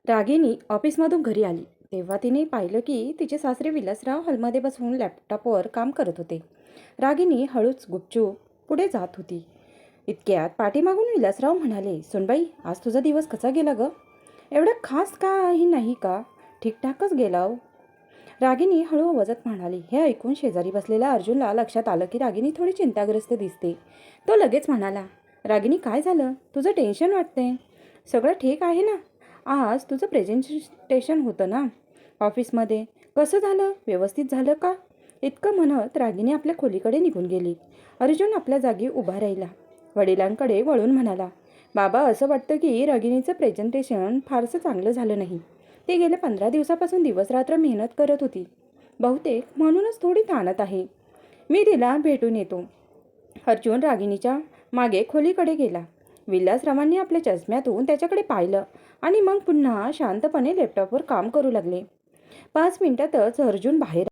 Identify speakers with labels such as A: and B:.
A: रागिनी ऑफिसमधून घरी आली तेव्हा तिने पाहिलं की तिचे सासरे विलासराव हॉलमध्ये बसून लॅपटॉपवर काम करत होते. रागिनी हळूच गुपचूप पुढे जात होती. इतक्यात पाठीमागून विलासराव म्हणाले, "सोनबाई, आज तुझा दिवस कसा गेला ग? एवढं खास काही नाही का? ठीकठाकच गेला हो." रागिनी हळू आवाजात म्हणाली. हे ऐकून शेजारी बसलेल्या अर्जुनला लक्षात आलं की रागिनी थोडी चिंताग्रस्त दिसते. तो लगेच म्हणाला, "रागिनी, काय झालं? तुझं टेन्शन वाटतंय. सगळं ठीक आहे ना? आज तुझं प्रेझेंटेशन होतं ना ऑफिसमध्ये? कसं झालं? व्यवस्थित झालं का?" इतकं म्हणत रागिनी आपल्या खोलीकडे निघून गेली. अर्जुन आपल्या जागी उभा राहिला. वडिलांकडे वळून म्हणाला, "बाबा, असं वाटतं की रागिनीचं प्रेझेंटेशन फारसं चांगलं झालं नाही. ती गेल्या 15 दिवसापासून दिवसरात्र मेहनत करत होती. बहुतेक म्हणूनच थोडी ताणत आहे. मी तिला भेटून येतो." अर्जुन रागिनीच्या मागे खोलीकडे गेला. विलासरावांनी आपल्या चष्म्यातून त्याच्याकडे पाहिलं आणि मग पुन्हा शांतपणे लॅपटॉपवर काम करू लागले. 5 मिनिटातच अर्जुन बाहेर